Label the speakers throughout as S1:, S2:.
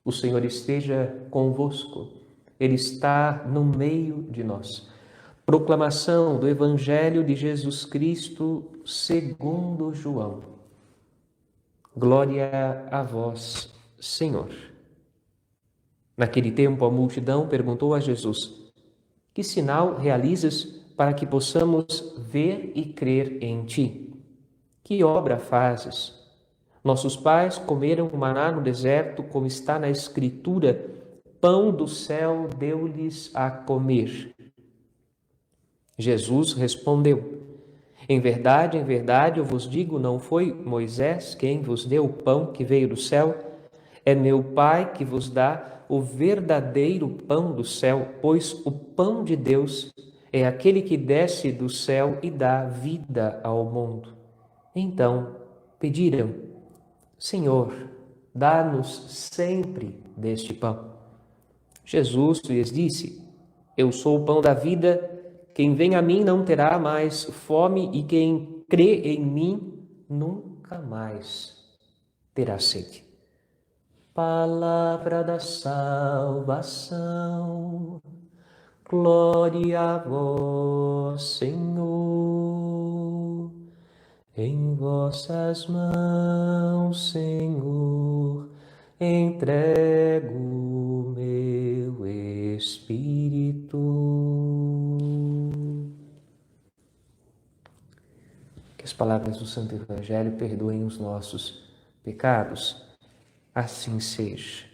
S1: O Senhor esteja convosco. Ele está no meio de nós. Proclamação do Evangelho de Jesus Cristo segundo João. Glória a vós, Senhor. Naquele tempo, a multidão perguntou a Jesus: que sinal realizas para que possamos ver e crer em ti? Que obra fazes? Nossos pais comeram o maná no deserto, como está na Escritura: pão do céu deu-lhes a comer. Jesus respondeu: em verdade, eu vos digo, não foi Moisés quem vos deu o pão que veio do céu, é meu Pai que vos dá o verdadeiro pão do céu, pois o pão de Deus é aquele que desce do céu e dá vida ao mundo. Então pediram: Senhor, dá-nos sempre deste pão. Jesus lhes disse: eu sou o pão da vida, quem vem a mim não terá mais fome e quem crê em mim nunca mais terá sede. Palavra da salvação, glória a vós, Senhor. Em vossas mãos, Senhor, entrego o meu espírito. Que as palavras do Santo Evangelho perdoem os nossos pecados. Assim seja.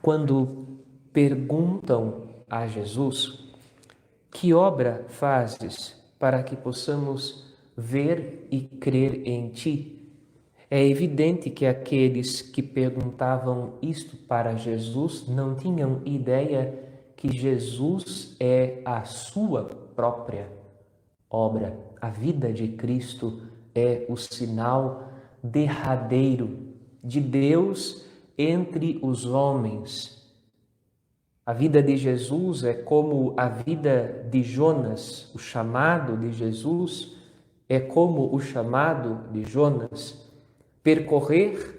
S1: Quando perguntam a Jesus: que obra fazes para que possamos ver e crer em ti? É evidente que aqueles que perguntavam isto para Jesus não tinham ideia que Jesus é a sua própria obra. A vida de Cristo é o sinal derradeiro de Deus entre os homens. A vida de Jesus é como a vida de Jonas. O chamado de Jesus é como o chamado de Jonas. Percorrer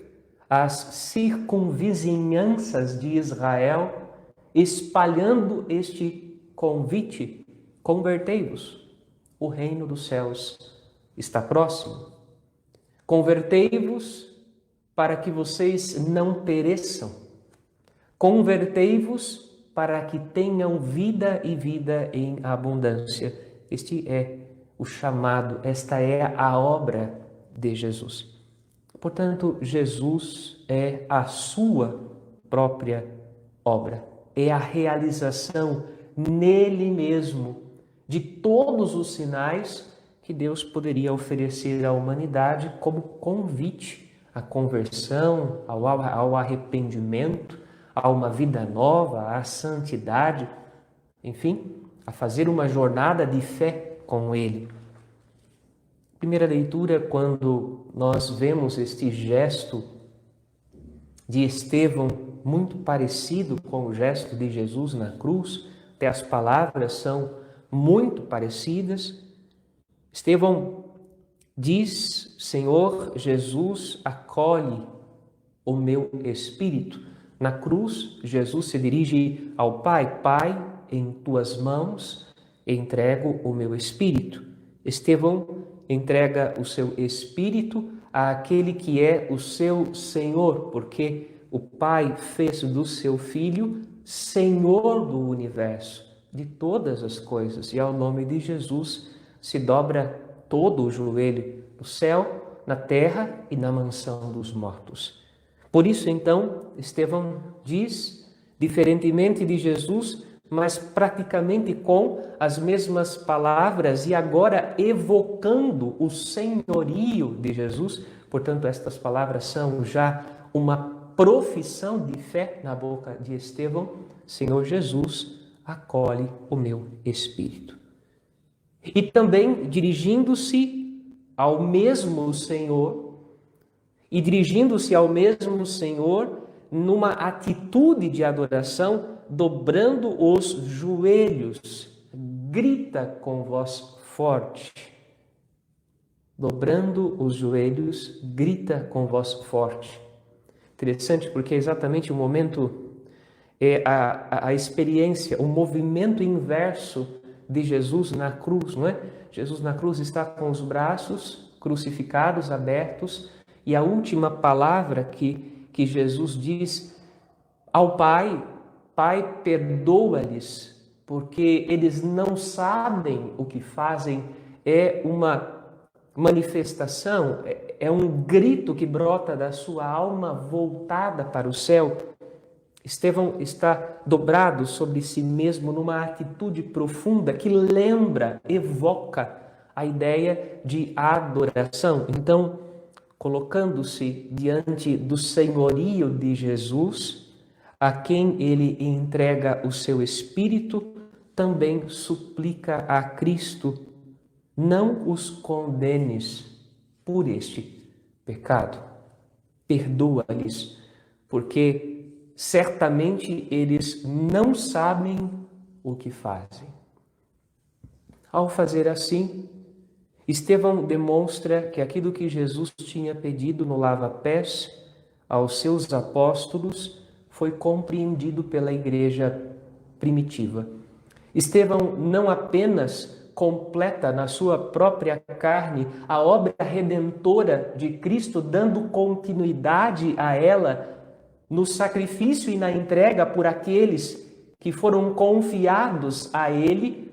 S1: as circunvizinhanças de Israel, espalhando este convite: convertei-vos, o reino dos céus está próximo. Convertei-vos para que vocês não pereçam. Convertei-vos para que tenham vida e vida em abundância. Este é o chamado, esta é a obra de Jesus. Portanto, Jesus é a sua própria obra. É a realização nele mesmo de todos os sinais que Deus poderia oferecer à humanidade como convite à conversão, ao arrependimento, a uma vida nova, à santidade, enfim, a fazer uma jornada de fé com Ele. Primeira leitura, quando nós vemos este gesto de Estevão, muito parecido com o gesto de Jesus na cruz, até as palavras são muito parecidas. Estevão diz: Senhor Jesus, acolhe o meu espírito. Na cruz, Jesus se dirige ao Pai: Pai, em tuas mãos entrego o meu espírito. Estevão entrega o seu espírito àquele que é o seu Senhor, porque o Pai fez do seu Filho Senhor do universo, de todas as coisas, e ao nome de Jesus se dobra todo o joelho no céu, na terra e na mansão dos mortos. Por isso, então, Estevão diz, diferentemente de Jesus, mas praticamente com as mesmas palavras e agora evocando o senhorio de Jesus. Portanto, estas palavras são já uma profissão de fé na boca de Estevão: Senhor Jesus, acolhe o meu espírito. E também dirigindo-se ao mesmo Senhor, numa atitude de adoração, dobrando os joelhos, grita com voz forte. Dobrando os joelhos, grita com voz forte: Interessante, porque é exatamente o momento, é a experiência, o movimento inverso de Jesus na cruz, não é? Jesus na cruz está com os braços crucificados, abertos, e a última palavra que Jesus diz ao Pai: Pai, perdoa-lhes, porque eles não sabem o que fazem. É uma manifestação, é um grito que brota da sua alma voltada para o céu. Estevão está dobrado sobre si mesmo numa atitude profunda que lembra, evoca a ideia de adoração. Então, colocando-se diante do senhorio de Jesus, a quem ele entrega o seu espírito, também suplica a Cristo: não os condenes por este pecado. Perdoa-lhes, porque certamente eles não sabem o que fazem. Ao fazer assim, Estevão demonstra que aquilo que Jesus tinha pedido no lava-pés aos seus apóstolos foi compreendido pela igreja primitiva. Estevão não apenas completa na sua própria carne a obra redentora de Cristo, dando continuidade a ela no sacrifício e na entrega por aqueles que foram confiados a ele.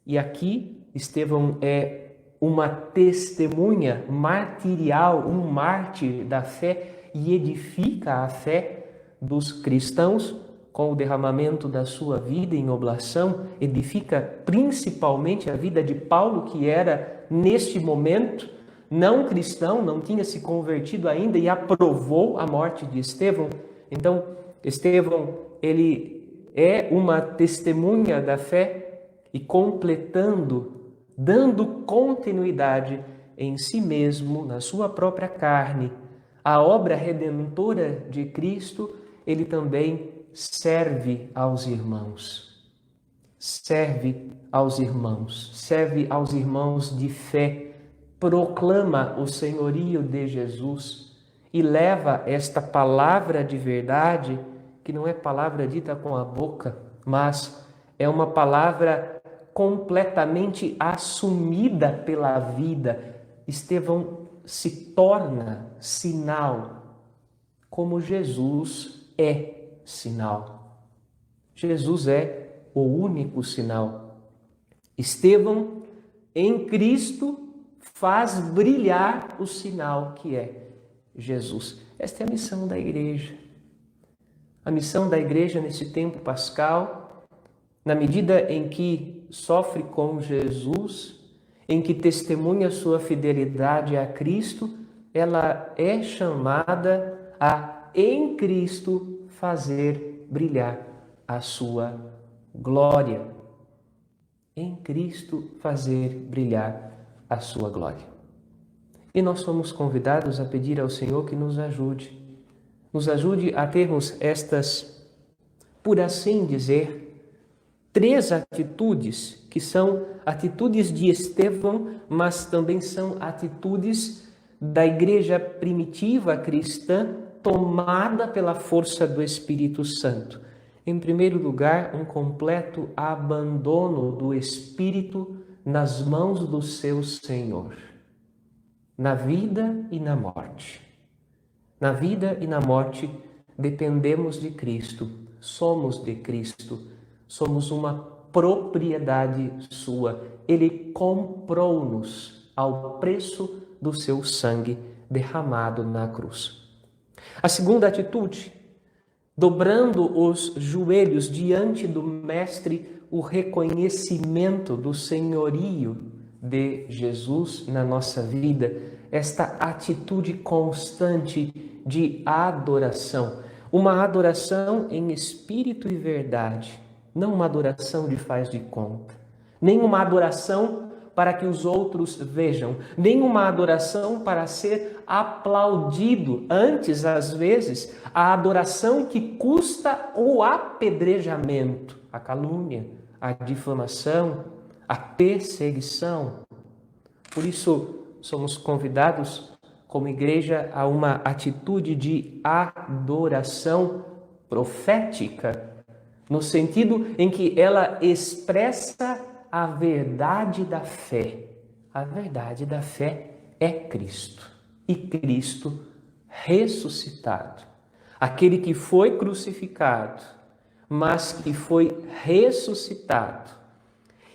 S1: E aqui Estevão é uma testemunha martirial, um mártir da fé, e edifica a fé dos cristãos com o derramamento da sua vida em oblação, edifica principalmente a vida de Paulo, que era, neste momento, não cristão, não tinha se convertido ainda e aprovou a morte de Estevão. Então, Estevão, ele é uma testemunha da fé e completando, dando continuidade em si mesmo, na sua própria carne, a obra redentora de Cristo, ele também serve aos irmãos. Serve aos irmãos. Serve aos irmãos de fé. Proclama o senhorio de Jesus e leva esta palavra de verdade, que não é palavra dita com a boca, mas é uma palavra completamente assumida pela vida. Estevão se torna sinal, como Jesus é sinal. Jesus é o único sinal. Estevão, em Cristo, faz brilhar o sinal que é Jesus. Esta é a missão da igreja. A missão da igreja nesse tempo pascal, na medida em que sofre com Jesus, em que testemunha sua fidelidade a Cristo, ela é chamada a, em Cristo, fazer brilhar a sua glória. Em Cristo, fazer brilhar a sua glória. E nós somos convidados a pedir ao Senhor que nos ajude a termos estas, por assim dizer, 3 atitudes que são atitudes de Estevão, mas também são atitudes da igreja primitiva cristã tomada pela força do Espírito Santo. Em primeiro lugar, um completo abandono do Espírito nas mãos do seu Senhor, na vida e na morte. Na vida e na morte dependemos de Cristo, somos de Cristo, somos uma propriedade sua. Ele comprou-nos ao preço do seu sangue derramado na cruz. A segunda atitude, dobrando os joelhos diante do Mestre, o reconhecimento do senhorio de Jesus na nossa vida, esta atitude constante de adoração, uma adoração em espírito e verdade, não uma adoração de faz de conta, nem uma adoração para que os outros vejam, nem uma adoração para ser aplaudido, antes, às vezes, a adoração que custa o apedrejamento, a calúnia, a difamação, a perseguição. Por isso, somos convidados como igreja, a uma atitude de adoração profética, no sentido em que ela expressa a verdade da fé. A verdade da fé é Cristo, e Cristo ressuscitado. Aquele que foi crucificado, mas que foi ressuscitado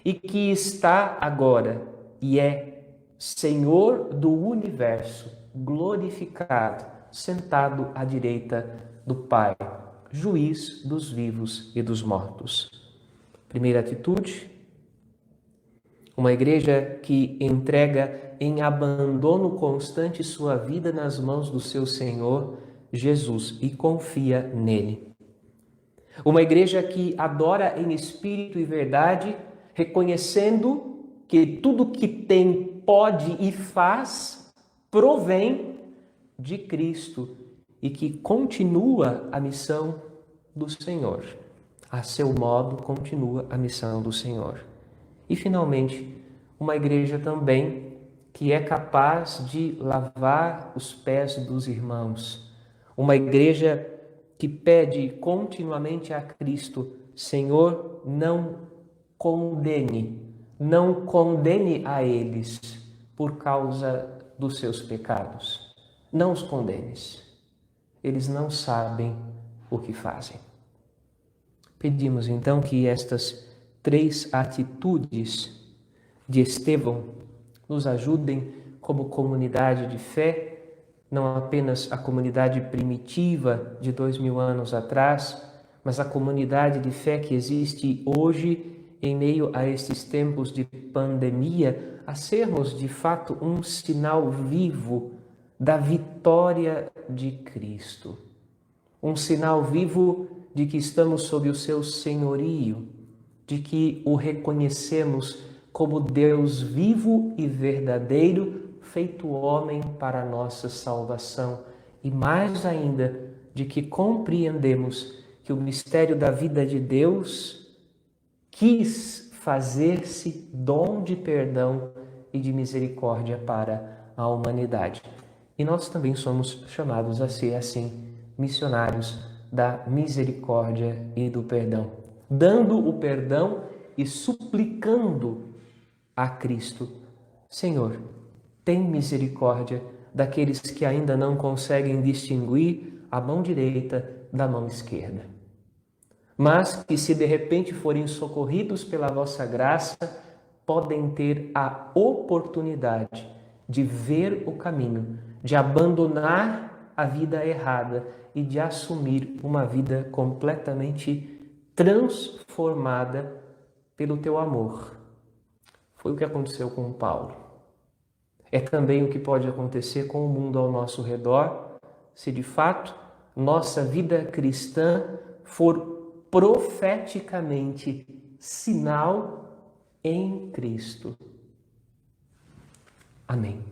S1: e que está agora e é Senhor do universo, glorificado, sentado à direita do Pai, juiz dos vivos e dos mortos. Primeira atitude, uma igreja que entrega em abandono constante sua vida nas mãos do seu Senhor Jesus e confia nele. Uma igreja que adora em espírito e verdade, reconhecendo que tudo que tem, pode e faz provém de Cristo e que continua a missão do Senhor. A seu modo, continua a missão do Senhor. E, finalmente, uma igreja também que é capaz de lavar os pés dos irmãos. Uma igreja que pede continuamente a Cristo: Senhor, não condene a eles por causa dos seus pecados. Não os condenes. Eles não sabem o que fazem. Pedimos então que estas 3 atitudes de Estevão nos ajudem como comunidade de fé, não apenas a comunidade primitiva de 2000 anos atrás, mas a comunidade de fé que existe hoje em meio a estes tempos de pandemia, a sermos de fato um sinal vivo da vitória de Cristo. Um sinal vivo de que estamos sob o seu senhorio, de que o reconhecemos como Deus vivo e verdadeiro, feito homem para a nossa salvação. E mais ainda, de que compreendemos que o mistério da vida de Deus quis fazer-se dom de perdão e de misericórdia para a humanidade. E nós também somos chamados a ser, assim, missionários da misericórdia e do perdão, dando o perdão e suplicando a Cristo: Senhor, tem misericórdia daqueles que ainda não conseguem distinguir a mão direita da mão esquerda, mas que, se de repente forem socorridos pela vossa graça, podem ter a oportunidade de ver o caminho, de abandonar a vida errada e de assumir uma vida completamente transformada pelo teu amor. Foi o que aconteceu com Paulo. É também o que pode acontecer com o mundo ao nosso redor, se de fato nossa vida cristã for profeticamente sinal em Cristo. Amém.